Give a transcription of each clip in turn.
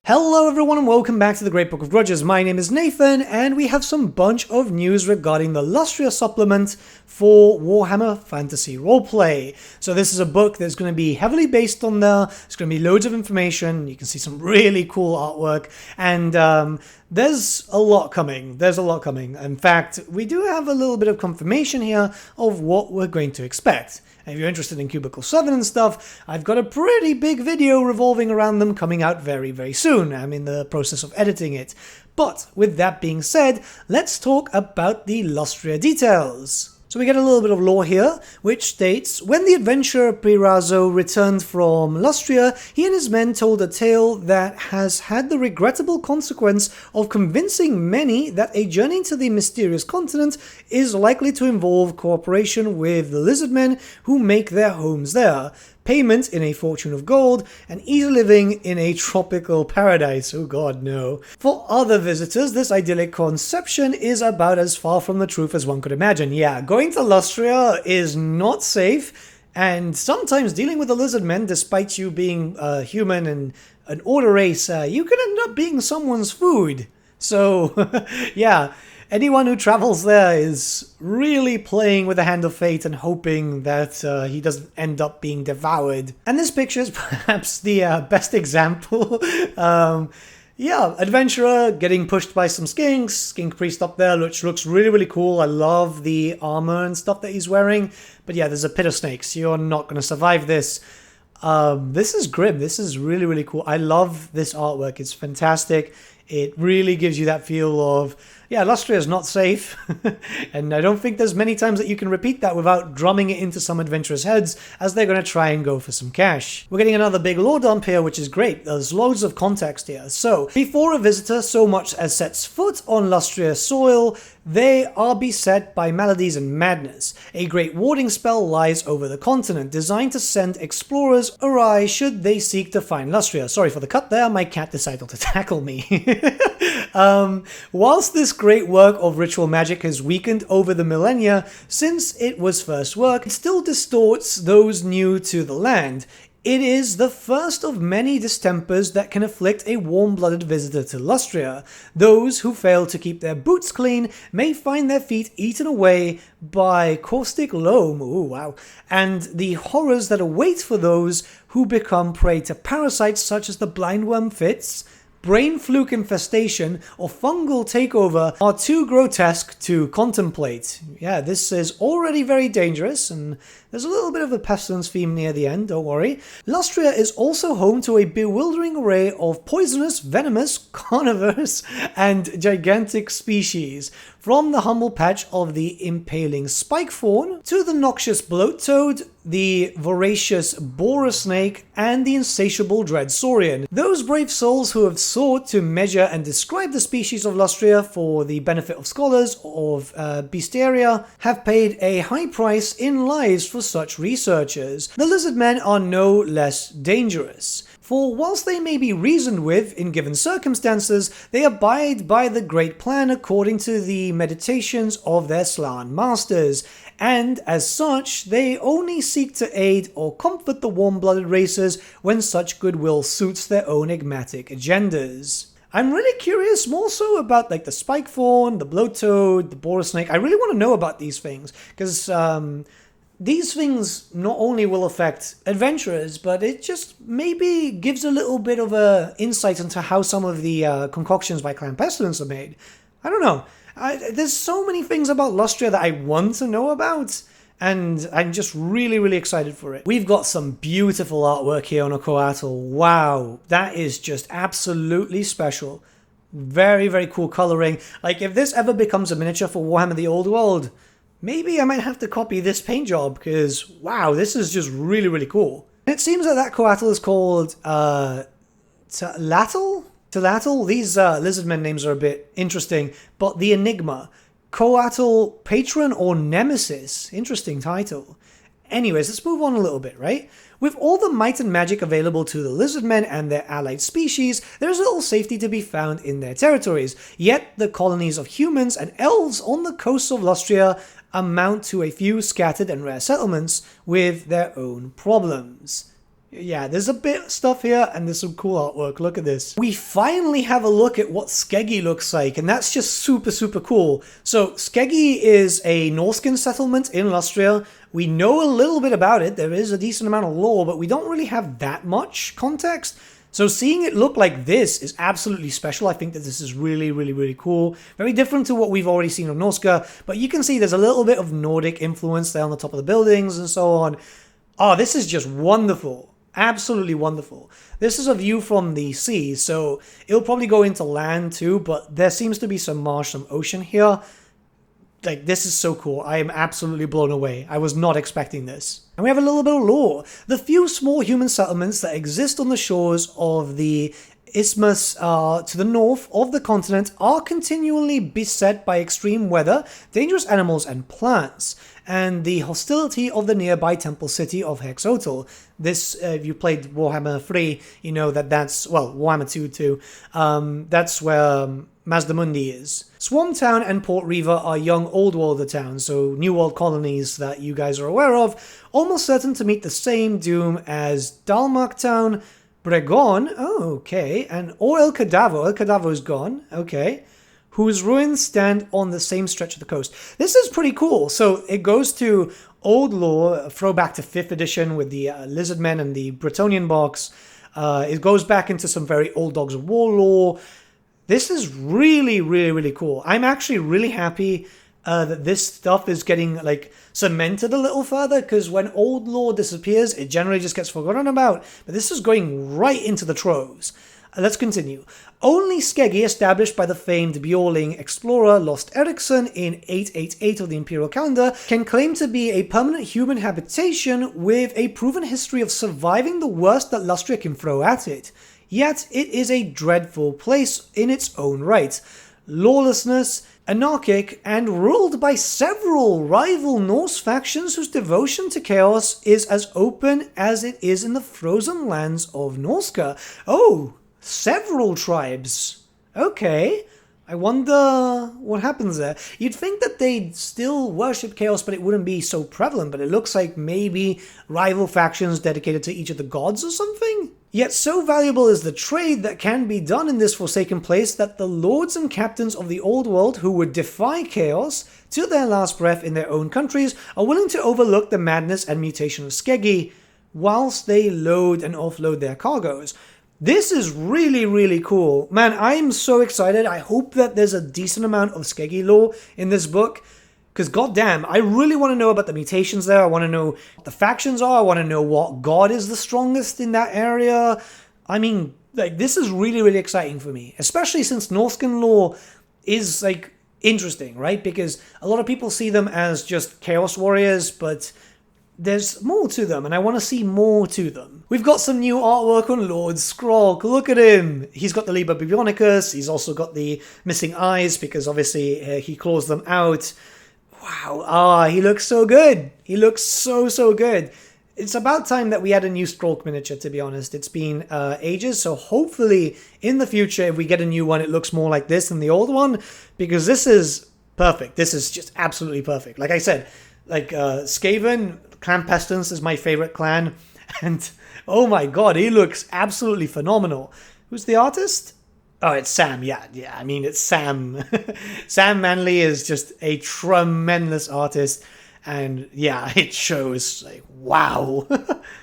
Hello everyone and welcome back to the Great Book of Grudges. My name is Nathan and we have some bunch of news regarding the Lustria supplement for Warhammer Fantasy Roleplay. So this is a book that's going to be heavily based on there. It's going to be loads of information. You can see some really cool artwork and there's a lot coming. In fact, we do have a little bit of confirmation here of what we're going to expect. And if you're interested in Cubicle 7 and stuff, I've got a pretty big video revolving around them coming out very, very soon. I'm in the process of editing it. But with that being said, let's talk about the Lustria details. So we get a little bit of lore here, which states, when the adventurer Pirazzo returned from Lustria, he and his men told a tale that has had the regrettable consequence of convincing many that a journey to the mysterious continent is likely to involve cooperation with the Lizardmen who make their homes there, payment in a fortune of gold, and easy living in a tropical paradise. Oh god, no. For other visitors, this idyllic conception is about as far from the truth as one could imagine. Yeah, going to Lustria is not safe, and sometimes dealing with the Lizardmen, despite you being a human and an order race, you can end up being someone's food. So, yeah. Anyone who travels there is really playing with the hand of fate and hoping that he doesn't end up being devoured. And this picture is perhaps the best example. Yeah, adventurer getting pushed by some skinks, skink priest up there, which looks really, really cool. I love the armor and stuff that he's wearing. But yeah, there's a pit of snakes. You're not going to survive this. This is grim. This is really, really cool. I love this artwork. It's fantastic. It really gives you that feel of, yeah, Lustria is not safe, and I don't think there's many times that you can repeat that without drumming it into some adventurers' heads as they're going to try and go for some cash. We're getting another big lore dump here, which is great. There's loads of context here. So, before a visitor so much as sets foot on Lustria soil, they are beset by maladies and madness. A great warding spell lies over the continent, designed to send explorers awry should they seek to find Lustria. Sorry for the cut there, my cat decided to tackle me. Whilst this great work of ritual magic has weakened over the millennia since it was first worked, it still distorts those new to the land. It is the first of many distempers that can afflict a warm-blooded visitor to Lustria. Those who fail to keep their boots clean may find their feet eaten away by caustic loam, ooh, wow, and the horrors that await for those who become prey to parasites such as the blindworm fits, brain fluke infestation, or fungal takeover are too grotesque to contemplate. Yeah, this is already very dangerous, and there's a little bit of a pestilence theme near the end, don't worry. Lustria is also home to a bewildering array of poisonous, venomous, carnivorous, and gigantic species. From the humble patch of the impaling spike fawn, to the noxious bloat toad, the voracious boar snake, and the insatiable dread saurian. Those brave souls who have sought to measure and describe the species of Lustria for the benefit of scholars of bestiaria have paid a high price in lives for such researchers. The Lizardmen are no less dangerous. For whilst they may be reasoned with in given circumstances, they abide by the great plan according to the meditations of their slan masters, and as such, they only seek to aid or comfort the warm-blooded races when such goodwill suits their own enigmatic agendas. I'm really curious more so about like the spike fawn, the bloat toad, the boar snake. I really want to know about these things, because these things not only will affect adventurers, but it just maybe gives a little bit of a insight into how some of the concoctions by Clan Pestilence are made. I don't know. There's so many things about Lustria that I want to know about, and I'm just really, really excited for it. We've got some beautiful artwork here on a coatl. Wow, that is just absolutely special. Very, very cool coloring. Like, if this ever becomes a miniature for Warhammer the Old World, maybe I might have to copy this paint job, because, wow, this is just really, really cool. And it seems that that coatl is called, Telatl? These Lizardmen names are a bit interesting, but the Enigma. Coatl Patron or Nemesis. Interesting title. Anyways, let's move on a little bit, right? With all the might and magic available to the Lizardmen and their allied species, there is little safety to be found in their territories, yet the colonies of humans and elves on the coasts of Lustria amount to a few scattered and rare settlements with their own problems. Yeah, there's a bit of stuff here, and there's some cool artwork. Look at this. We finally have a look at what Skeggi looks like, and that's just super, super cool. So, Skeggi is a Norscan settlement in Lustria. We know a little bit about it. There is a decent amount of lore, but we don't really have that much context. So seeing it look like this is absolutely special. I think that this is really, really, really cool. Very different to what we've already seen on Norsca, but you can see there's a little bit of Nordic influence there on the top of the buildings and so on. Oh, this is just wonderful. Absolutely wonderful. This is a view from the sea, so it'll probably go into land too, but there seems to be some marsh, some ocean here. Like, this is so cool. I am absolutely blown away. I was not expecting this. And we have a little bit of lore. The few small human settlements that exist on the shores of the isthmus to the north of the continent are continually beset by extreme weather, dangerous animals and plants, and the hostility of the nearby temple city of Hexotl. This, if you played Warhammer 3, you know that's, well, Warhammer 2 too, that's where Mazdamundi is. Swarmtown and Port Riva are young Old Worlder towns, so New World Colonies that you guys are aware of, almost certain to meet the same doom as Dalmarktown, Bregon, oh, okay, and or El Cadavo. El Cadavo is gone, okay, whose ruins stand on the same stretch of the coast. This is pretty cool. So it goes to old lore, a throwback to 5th edition with the Lizardmen and the Bretonnian box. It goes back into some very old Dogs of War lore. This is really, really, really cool. I'm actually really happy that this stuff is getting like cemented a little further, because when old lore disappears, it generally just gets forgotten about. But this is going right into the troves. Let's continue. Only Skeggi, established by the famed Bjorling explorer Lost Eriksson in 888 of the Imperial Calendar, can claim to be a permanent human habitation with a proven history of surviving the worst that Lustria can throw at it. Yet it is a dreadful place in its own right. Lawlessness, anarchic, and ruled by several rival Norse factions whose devotion to chaos is as open as it is in the frozen lands of Norsca. Oh, several tribes. Okay. I wonder what happens there. You'd think that they'd still worship chaos, but it wouldn't be so prevalent. But it looks like maybe rival factions dedicated to each of the gods or something? Yet so valuable is the trade that can be done in this forsaken place that the lords and captains of the old world who would defy chaos to their last breath in their own countries are willing to overlook the madness and mutation of Skeggi whilst they load and offload their cargoes. This is really, really cool. Man, I'm so excited. I hope that there's a decent amount of Skeggi lore in this book, because goddamn, I really want to know about the mutations there. I want to know what the factions are. I want to know what god is the strongest in that area. I mean, like, this is really, really exciting for me, especially since Norscan lore is, like, interesting, right? Because a lot of people see them as just chaos warriors, but there's more to them, and I want to see more to them. We've got some new artwork on Lord Skrog. Look at him. He's got the Liber Bibionicus. He's also got the missing eyes, because obviously he claws them out. Wow. He looks so good. He looks so, so good. It's about time that we had a new Skrog miniature, to be honest. It's been ages, so hopefully in the future, if we get a new one, it looks more like this than the old one, because this is perfect. This is just absolutely perfect. Like I said, like Skaven, Clan Pestilence is my favorite clan, and oh my god, he looks absolutely phenomenal. Who's the artist? Oh, it's Sam. Yeah, I mean, it's Sam. Sam Manley is just a tremendous artist, and yeah, it shows. Like, wow.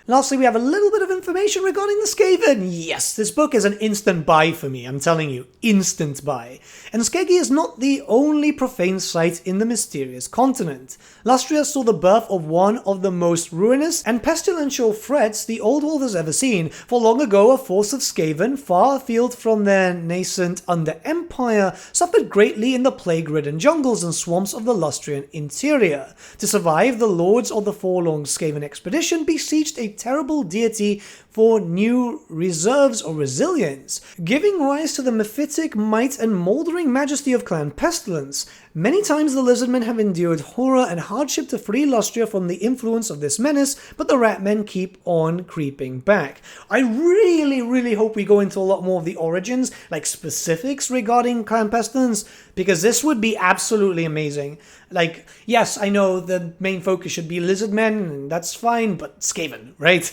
Lastly, we have a little bit of information regarding the Skaven. Yes, this book is an instant buy for me, I'm telling you, instant buy. And Skeggi is not the only profane site in the mysterious continent. Lustria saw the birth of one of the most ruinous and pestilential threats the Old World has ever seen, for long ago a force of Skaven, far afield from their nascent under-empire, suffered greatly in the plague-ridden jungles and swamps of the Lustrian interior. To survive, the lords of the forlorn Skaven expedition besieged a terrible deity for new reserves or resilience, giving rise to the mephitic might and mouldering majesty of Clan Pestilence. Many times the Lizardmen have endured horror and hardship to free Lustria from the influence of this menace, but the Ratmen keep on creeping back. I really, really hope we go into a lot more of the origins, like specifics regarding Clan Pestilence, because this would be absolutely amazing. Like, yes, I know the main focus should be Lizardmen, and that's fine, but Skaven, right?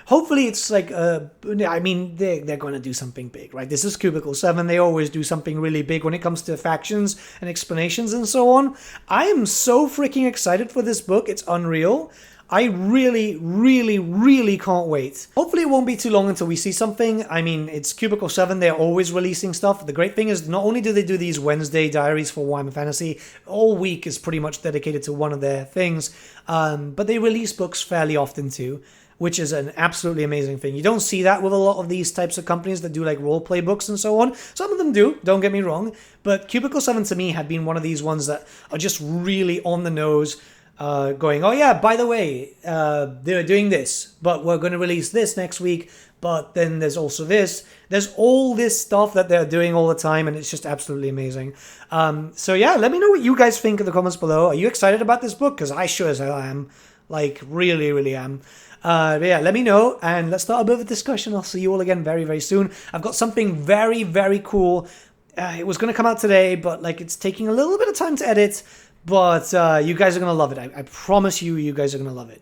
Hopefully it's like, I mean, they're going to do something big, right? This is Cubicle 7. They always do something really big when it comes to factions and explanations and so on. I am so freaking excited for this book. It's unreal. I really, really, really can't wait. Hopefully it won't be too long until we see something. I mean, it's Cubicle 7. They're always releasing stuff. The great thing is not only do they do these Wednesday diaries for Warhammer Fantasy, all week is pretty much dedicated to one of their things, but they release books fairly often too, which is an absolutely amazing thing. You don't see that with a lot of these types of companies that do like role play books and so on. Some of them do, don't get me wrong, but Cubicle 7 to me had been one of these ones that are just really on the nose, going, oh yeah, by the way, they're doing this, but we're going to release this next week, but then there's also this. There's all this stuff that they're doing all the time, and it's just absolutely amazing. So yeah, let me know what you guys think in the comments below. Are you excited about this book? Because I sure as hell am. Like, really, really am. But yeah, let me know, and let's start a bit of a discussion. I'll see you all again very, very soon. I've got something very, very cool. It was going to come out today, but like it's taking a little bit of time to edit. But you guys are going to love it. I promise you, you guys are going to love it.